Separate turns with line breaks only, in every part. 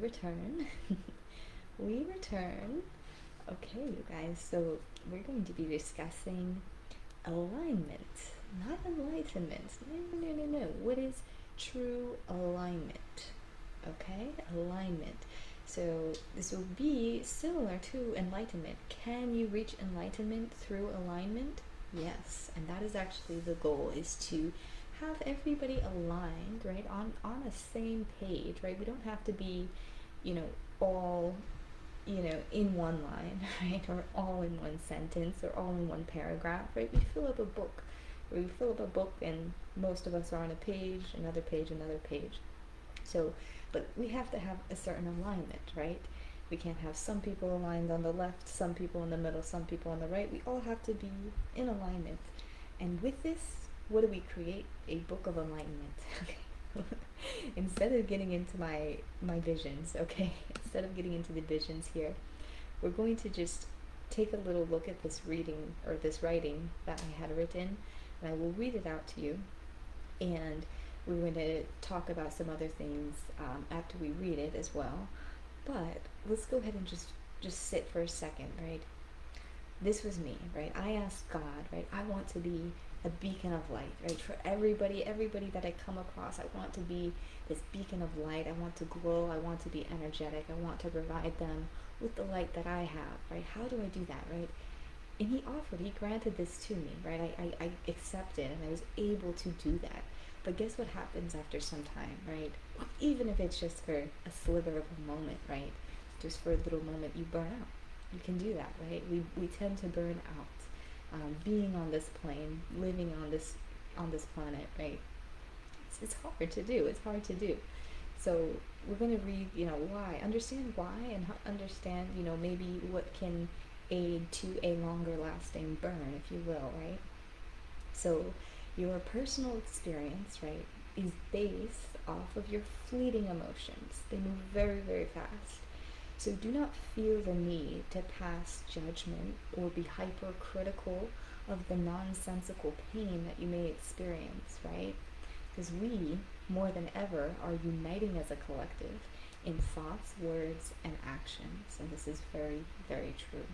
return. We return. Okay, you guys, so we're going to be discussing alignment, not enlightenment. No, no, no, no. What is true alignment? Okay, alignment. So this will be similar to enlightenment. Can you reach enlightenment through alignment? Yes, and that is actually the goal, is to have everybody aligned, right, on a same page, right? We don't have to be, all, in one line, right, or all in one sentence, or all in one paragraph, right? We fill up a book, and most of us are on a page, another page, another page. So, but we have to have a certain alignment, right? We can't have some people aligned on the left, some people in the middle, some people on the right. We all have to be in alignment. And with this, what do we create? A book of alignment. Okay. Instead of getting into my visions, okay, instead of getting into the visions here, we're going to just take a little look at this reading, or this writing that I had written, and I will read it out to you. And we're going to talk about some other things after we read it as well. But let's go ahead and just sit for a second, right? This was me, right? I asked God, right? I want to be a beacon of light, right? For everybody that I come across, I want to be this beacon of light. I want to glow. I want to be energetic. I want to provide them with the light that I have, right? How do I do that, right? And he granted this to me, right? I accepted, and I was able to do that. But guess what happens after some time, right? Even if it's just for a sliver of a moment, right? Just for a little moment, you burn out. You can do that, right? We tend to burn out. Being on this plane, living on this planet, right? It's hard to do. It's hard to do. So we're going to read, why. Understand why, and understand, maybe what can aid to a longer lasting burn, if you will, right? So your personal experience, right, is based off of your fleeting emotions. They move very, very fast. So do not feel the need to pass judgment or be hypercritical of the nonsensical pain that you may experience, right? Because we, more than ever, are uniting as a collective in thoughts, words, and actions. And this is very, very true.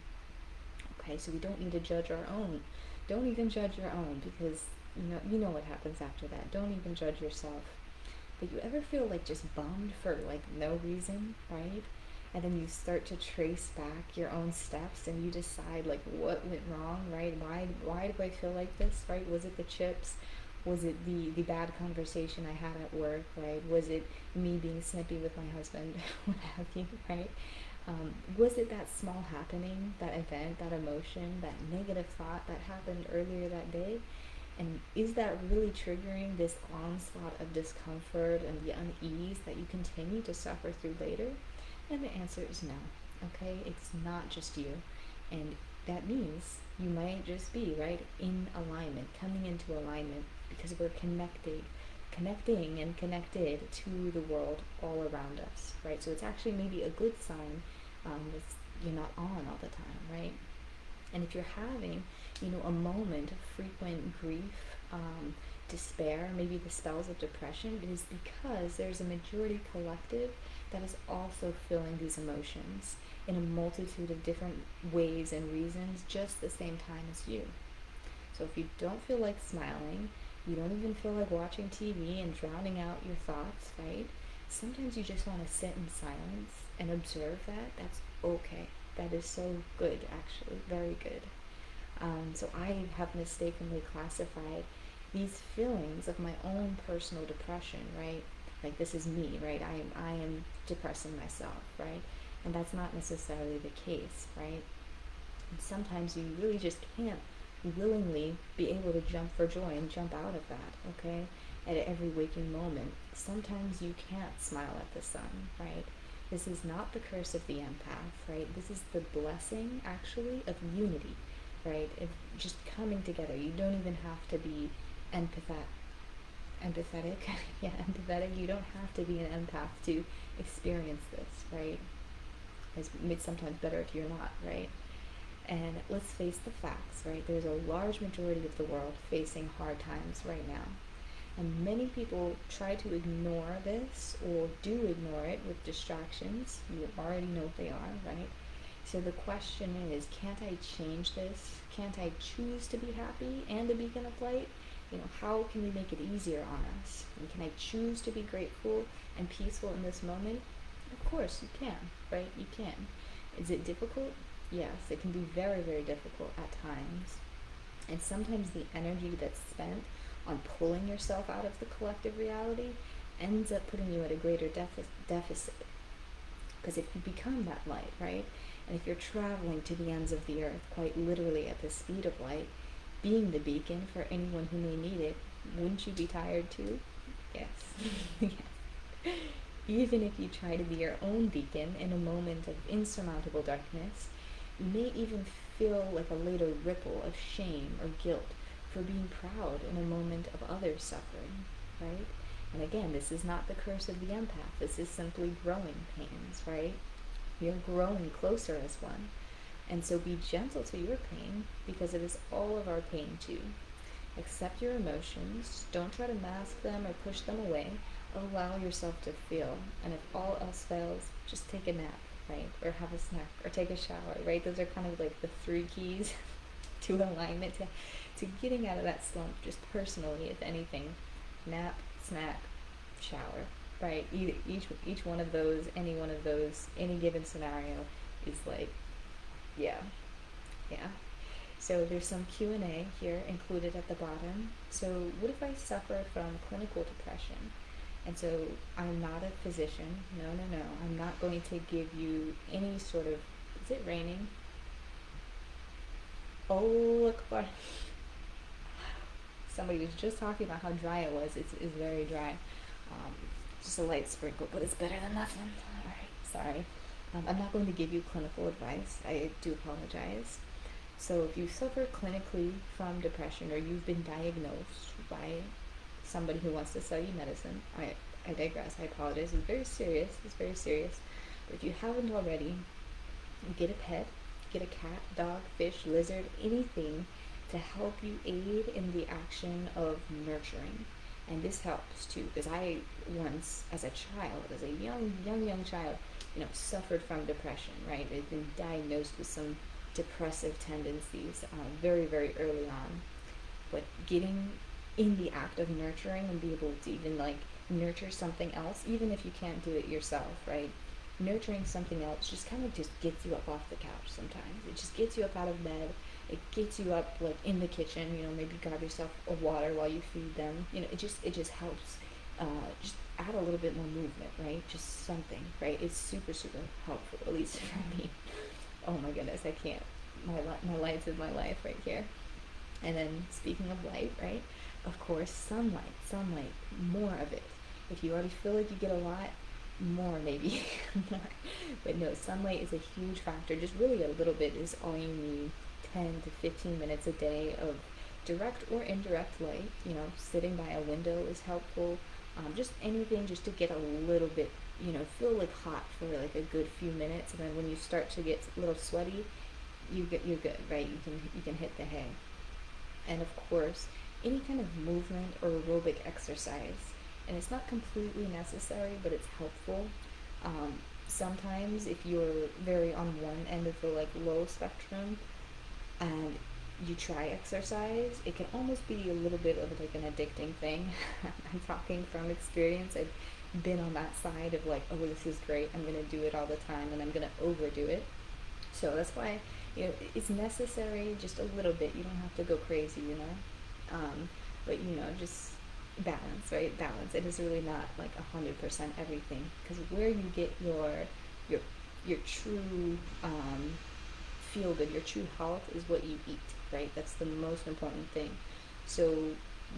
Okay, so we don't need to judge our own. Don't even judge your own, because you know what happens after that. Don't even judge yourself. But you ever feel like just bummed for like no reason, right? And then you start to trace back your own steps, and you decide like what went wrong, right? Why do I feel like this, right? Was it the chips? Was it the bad conversation I had at work, right? Was it me being snippy with my husband, what have you, right? Was it that small happening, that event, that emotion, that negative thought that happened earlier that day? And is that really triggering this onslaught of discomfort and the unease that you continue to suffer through later? And the answer is no. Okay? It's not just you. And that means you might just be, right, in alignment, coming into alignment, because we're connecting and connected to the world all around us, right? So it's actually maybe a good sign that you're not on all the time, right? And if you're having, a moment of frequent grief, despair, maybe the spells of depression, it is because there's a majority collective that is also feeling these emotions in a multitude of different ways and reasons, just the same time as you. So if you don't feel like smiling, you don't even feel like watching TV and drowning out your thoughts, right? Sometimes you just want to sit in silence and observe that. That's okay. That is so good, actually, very good. So I have mistakenly classified these feelings of my own personal depression, right? Like, this is me, right? I am depressing myself, right? And that's not necessarily the case, right? And sometimes you really just can't willingly be able to jump for joy and jump out of that, okay? At every waking moment. Sometimes you can't smile at the sun, right? This is not the curse of the empath, right? This is the blessing, actually, of unity, right? Of just coming together. You don't even have to be empathetic. Yeah, empathetic. You don't have to be an empath to experience this, right? It's sometimes better if you're not, right? And let's face the facts, right? There's a large majority of the world facing hard times right now. And many people try to ignore this or do ignore it with distractions. You already know what they are, right? So the question is, can't I change this? Can't I choose to be happy and a beacon of light? How can we make it easier on us? And can I choose to be grateful and peaceful in this moment? Of course, you can, right? You can. Is it difficult? Yes, it can be very, very difficult at times. And sometimes the energy that's spent on pulling yourself out of the collective reality ends up putting you at a greater deficit. Because if you become that light, right? And if you're traveling to the ends of the earth, quite literally at the speed of light, being the beacon for anyone who may need it, wouldn't you be tired too? Yes. Yes. Even if you try to be your own beacon in a moment of insurmountable darkness, you may even feel like a later ripple of shame or guilt for being proud in a moment of others' suffering, right? And again, this is not the curse of the empath. This is simply growing pains, right? You're growing closer as one. And so be gentle to your pain, because it is all of our pain too. Accept your emotions. Don't try to mask them or push them away. Allow yourself to feel. And if all else fails, just take a nap, right? Or have a snack, or take a shower, right? Those are kind of like the 3 keys to alignment, to getting out of that slump, just personally, if anything. Nap, snack, shower, right? Each one of those, any one of those, any given scenario is like, yeah, yeah. So there's some Q&A here included at the bottom. So what if I suffer from clinical depression? And so I'm not a physician. No, no, no. I'm not going to give you any sort of, is it raining? Oh, look, somebody was just talking about how dry it was. It's very dry. Um, just a light sprinkle, but it's better than nothing. All right, sorry. I'm not going to give you clinical advice. I do apologize. So if you suffer clinically from depression, or you've been diagnosed by somebody who wants to sell you medicine, I digress. I apologize. It's very serious. It's very serious. But if you haven't already, get a pet. Get a cat, dog, fish, lizard, anything to help you aid in the action of nurturing. And this helps too, because I once, as a child, as a young child, suffered from depression, right? I'd been diagnosed with some depressive tendencies very, very early on. But getting in the act of nurturing and be able to even like nurture something else, even if you can't do it yourself, right? Nurturing something else just kind of just gets you up off the couch sometimes. It just gets you up out of bed. It gets you up like in the kitchen, maybe grab yourself a water while you feed them. It just helps just add a little bit more movement, right? Just something, right? It's super, super helpful, at least for me. Oh my goodness, I can't. My lights is my life right here. And then speaking of light, right? Of course, sunlight, more of it. If you already feel like you get a lot, more maybe. More. But no, sunlight is a huge factor. Just really a little bit is all you need. 10 to 15 minutes a day of direct or indirect light. Sitting by a window is helpful. Just anything just to get a little bit, feel like hot for like a good few minutes, and then when you start to get a little sweaty, you're good, right? You can hit the hay. And of course, any kind of movement or aerobic exercise. And it's not completely necessary, but it's helpful. Sometimes if you're very on one end of the like low spectrum and you try exercise, it can almost be a little bit of like an addicting thing. I'm talking from experience. I've been on that side of like, oh, this is great. I'm going to do it all the time, and I'm going to overdo it. So that's why, it's necessary just a little bit. You don't have to go crazy. But just balance, right? Balance. It is really not like 100% everything, because where you get your true feel good, your true health is what you eat, right? That's the most important thing. So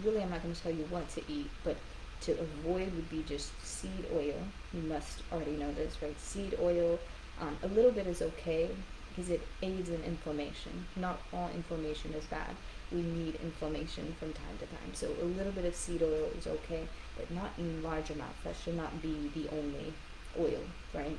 really, I'm not going to tell you what to eat, but to avoid would be just seed oil. You must already know this, right? Seed oil, a little bit is okay because it aids in inflammation. Not all inflammation is bad. We need inflammation from time to time. So a little bit of seed oil is okay, but not in large amounts. That should not be the only oil, right?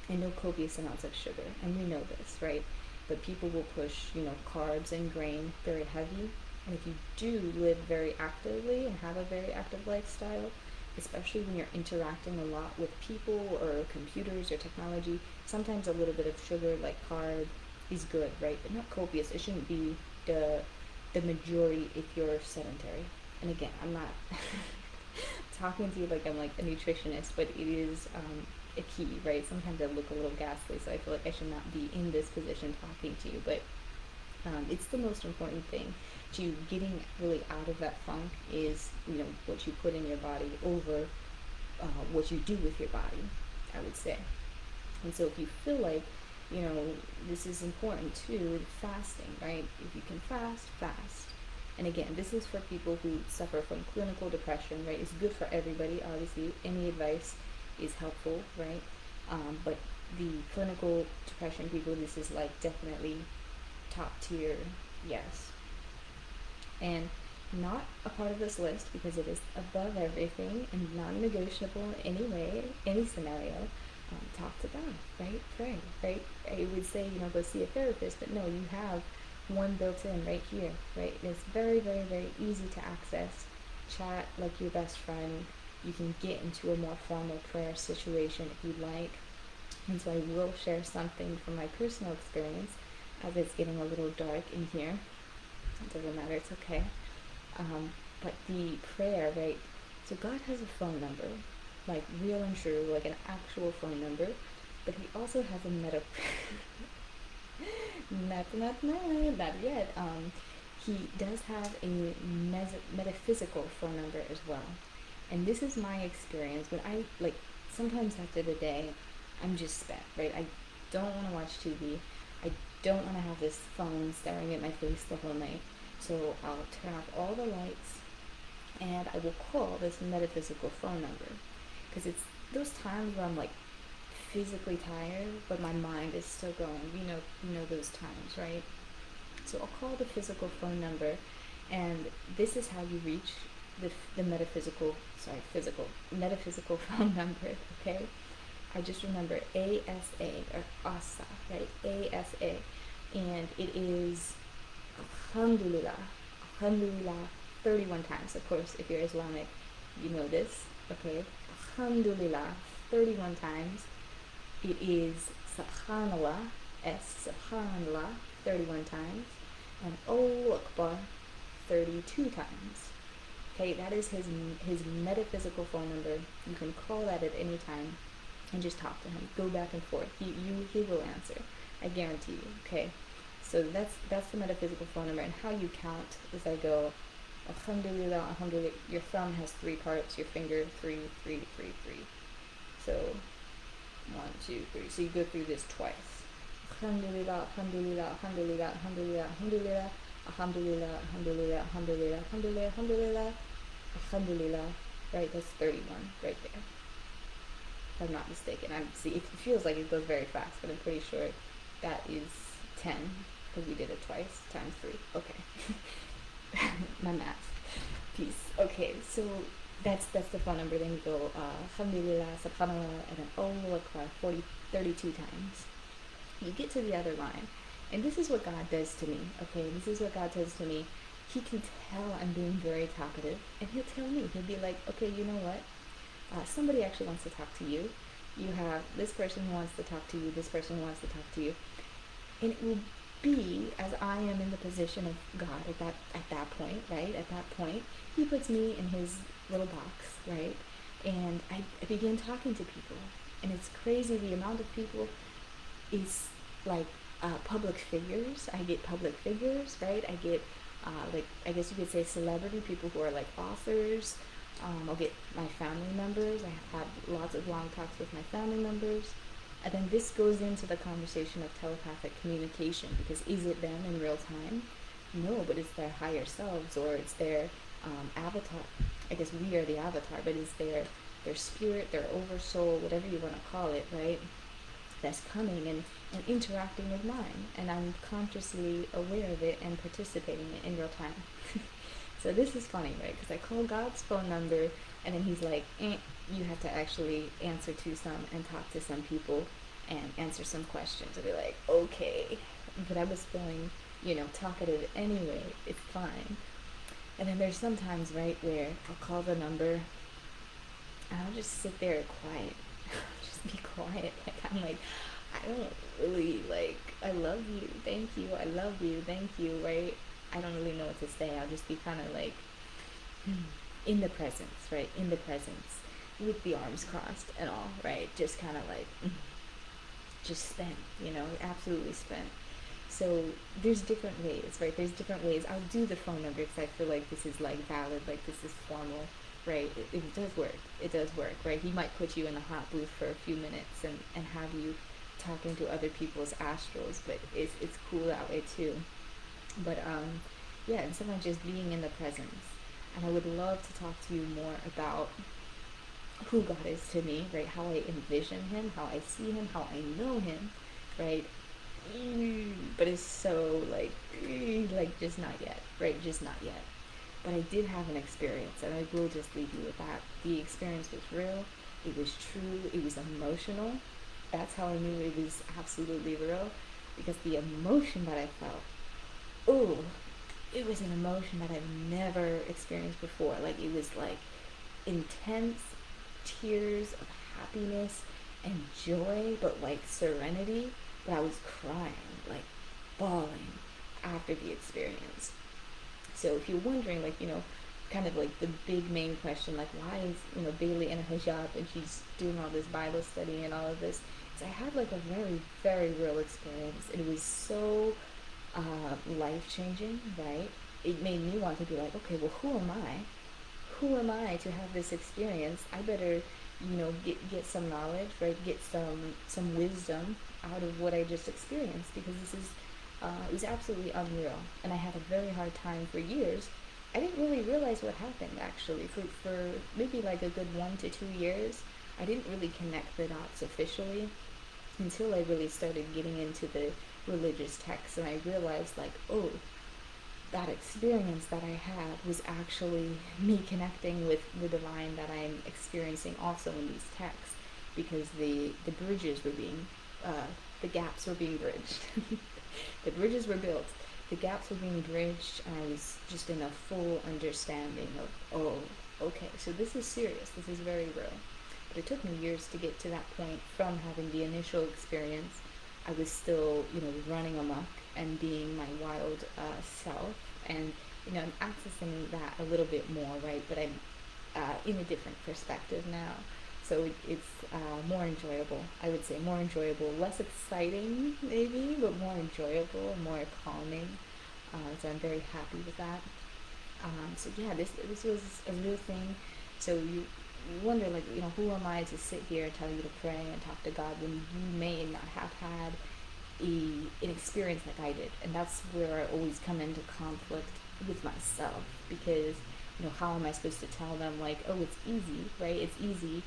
And no copious amounts of sugar. And we know this, right? But people will push, carbs and grain very heavy. And if you do live very actively and have a very active lifestyle, especially when you're interacting a lot with people or computers or technology, sometimes a little bit of sugar, like carb, is good, right? But not copious. It shouldn't be the majority if you're sedentary. And again, I'm not talking to you like I'm like a nutritionist, but it is a key, right? Sometimes I look a little ghastly, so I feel like I should not be in this position talking to you, but it's the most important thing to getting really out of that funk is, what you put in your body over what you do with your body, I would say. And so if you feel like, this is important too, fasting, right? If you can fast, fast. And again, this is for people who suffer from clinical depression, right? It's good for everybody, obviously. Any advice is helpful, right? But the clinical depression people, this is like definitely top tier, yes. And not a part of this list because it is above everything and non-negotiable in any way, any scenario. Talk to God, right? Pray, right? I would say, go see a therapist, but no, you have one built in right here, right? It's very, very, very easy to access. Chat like your best friend. You can get into a more formal prayer situation if you'd like. And so I will share something from my personal experience as it's getting a little dark in here. It doesn't matter, it's okay. But the prayer, right? So God has a phone number, like real and true, like an actual phone number, but He also has a not yet. He does have a metaphysical phone number as well, and this is my experience. When I like sometimes after the day, I'm just spent, right? I don't want to watch TV. I don't want to have this phone staring at my face the whole night. So I'll turn off all the lights and I will call this metaphysical phone number. Because it's those times where I'm like physically tired, but my mind is still going. You know those times, right? So I'll call the physical phone number, and this is how you reach the metaphysical phone number, okay? I just remember ASA, or ASA, right? ASA. And it is Alhamdulillah, Alhamdulillah, 31 times. Of course, if you're Islamic, you know this, okay? Alhamdulillah, 31 times. It is Subhanallah, Subhanallah, 31 times. And Allahu Akbar, 32 times. Okay, that is his metaphysical phone number. You can call that at any time and just talk to him. Go back and forth. He will answer. I guarantee you. Okay. So that's the metaphysical phone number. And how you count is I go, Alhamdulillah, Alhamdulillah. Your thumb has 3 parts. Your finger 3, 3, 3, 3. So 1, 2, 3. So you go through this twice. Alhamdulillah, Alhamdulillah, Alhamdulillah, Alhamdulillah, Alhamdulillah, Alhamdulillah, Alhamdulillah, Alhamdulillah, Alhamdulillah, Alhamdulillah, Alhamdulillah. Right, that's 31 right there. If I'm not mistaken. It feels like it goes very fast, but I'm pretty sure that is 10 because we did it twice times 3. Okay. My math. Peace. Okay, so that's the phone number. Then you go Alhamdulillah, Subhanallah, and then Allahu Akbar 32 times. You get to the other line, and this is what God does to me. Okay, this is what God does to me. He can tell I'm being very talkative, and He'll tell me. He'll be like, okay, you know what? Somebody actually wants to talk to you. You have this person who wants to talk to you, this person who wants to talk to you. And it will be as I am in the position of God at that point, right? At that point, He puts me in His little box, right? And I begin talking to people. And it's crazy the amount of people is like public figures. I get public figures, right? I get like, I guess you could say celebrity people who are like authors. I'll get my family members. I have lots of long talks with my family members. And then this goes into the conversation of telepathic communication, because is it them in real time? No, but it's their higher selves, or it's their avatar. I guess we are the avatar, but it's their spirit, their oversoul, whatever you want to call it, right? That's coming and interacting with mine. And I'm consciously aware of it and participating in real time. So this is funny, right? Because I call God's phone number, and then He's like, you have to actually answer to some and talk to some people and answer some questions. I'd be like, okay. But I was feeling, talkative anyway. It's fine. And then there's sometimes, right, where I'll call the number and I'll just sit there quiet. Just be quiet. Like I'm like, I don't really like, I love you, thank you, I love you, thank you, right? I don't really know what to say. I'll just be kind of like in the presence, right? In the presence with the arms crossed and all, right? Just kind of like, just spent, absolutely spent. So there's different ways, right? There's different ways. I'll do the phone number because I feel like this is like valid, like this is formal, right? It does work. It does work, right? He might put you in a hot booth for a few minutes and have you talking to other people's astrals, but it's cool that way too. But yeah, and sometimes just being in the presence. And I would love to talk to you more about who God is to me, right? How I envision him, how I see him, how I know him, right? But it's so like just not yet, right? Just not yet. But I did have an experience, and I will just leave you with that. The experience was real. It was true. It was emotional. That's how I knew it was absolutely real, because the emotion that I felt, oh, it was an emotion that I've never experienced before. Like it was like intense tears of happiness and joy, but like serenity. But I was crying, like bawling after the experience. So if you're wondering, like, kind of like the big main question, like why is, Bailey in a hijab and she's doing all this Bible study and all of this, is I had like a very, very real experience. It was so life changing, right? It made me want to be like, okay, well, who am I? Who am I to have this experience? I better, get some knowledge, right? Get some wisdom out of what I just experienced, because this is it was absolutely unreal, and I had a very hard time for years. I didn't really realize what happened actually for maybe like a good 1 to 2 years. I didn't really connect the dots officially until I really started getting into the religious texts, and I realized like, oh, that experience that I had was actually me connecting with the divine that I'm experiencing also in these texts, because the bridges were being the gaps were being bridged. The bridges were built, the gaps were being bridged, and I was just in a full understanding of, oh, okay, so this is serious, this is very real. But it took me years to get to that point. From having the initial experience, I was still, running amok and being my wild self. And, I'm accessing that a little bit more, right? But I'm in a different perspective now. So it's more enjoyable, I would say, more enjoyable, less exciting maybe, but more enjoyable, more calming. So I'm very happy with that. So yeah, this was a real thing. So you wonder, like, who am I to sit here and tell you to pray and talk to God when you may not have had an experience like I did? And that's where I always come into conflict with myself, because how am I supposed to tell them, like, oh, it's easy, right? It's easy.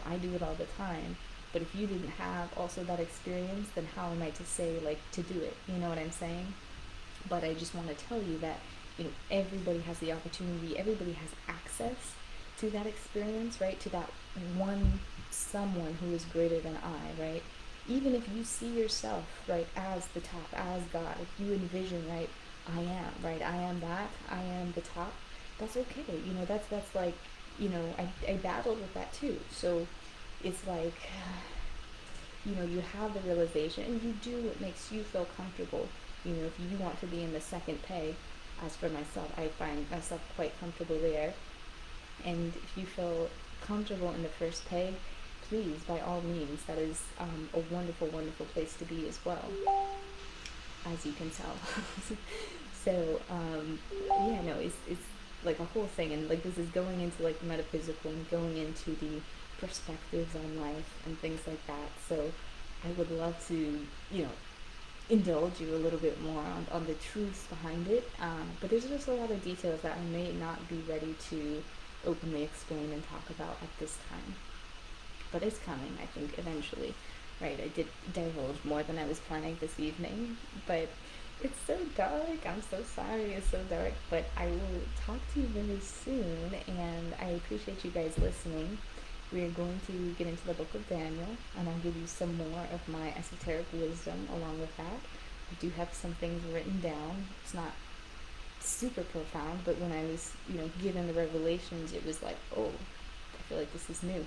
I do it all the time. But if you didn't have also that experience, then how am I to say, like, to do it? You know what I'm saying? But I just want to tell you that, everybody has the opportunity, everybody has access to that experience, right? To that one someone who is greater than I, right? Even if you see yourself, right, as the top, as God, if you envision, right, I am, right, I am that, I am the top, that's okay. That's like, I battled with that too. So it's like, you have the realization and you do what makes you feel comfortable. If you want to be in the second peg, as for myself, I find myself quite comfortable there. And if you feel comfortable in the first peg, please, by all means, that is a wonderful, wonderful place to be as well, as you can tell. So, yeah, no, it's like a whole thing. And like this is going into like metaphysical and going into the perspectives on life and things like that. So I would love to, indulge you a little bit more on the truths behind it. But there's just a lot of details that I may not be ready to openly explain and talk about at this time. But it's coming, I think, eventually. Right, I did divulge more than I was planning this evening, but it's so dark. I'm so sorry it's so dark, but I will talk to you very soon, and I appreciate you guys listening. We are going to get into the book of Daniel, and I'll give you some more of my esoteric wisdom along with that. I do have some things written down. It's not super profound, but when I was, given the revelations, it was like, oh, I feel like this is new.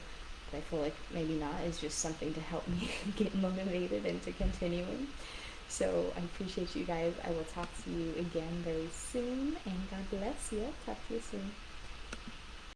But I feel like maybe not. It's just something to help me get motivated into continuing. So I appreciate you guys. I will talk to you again very soon, and God bless you. Talk to you soon.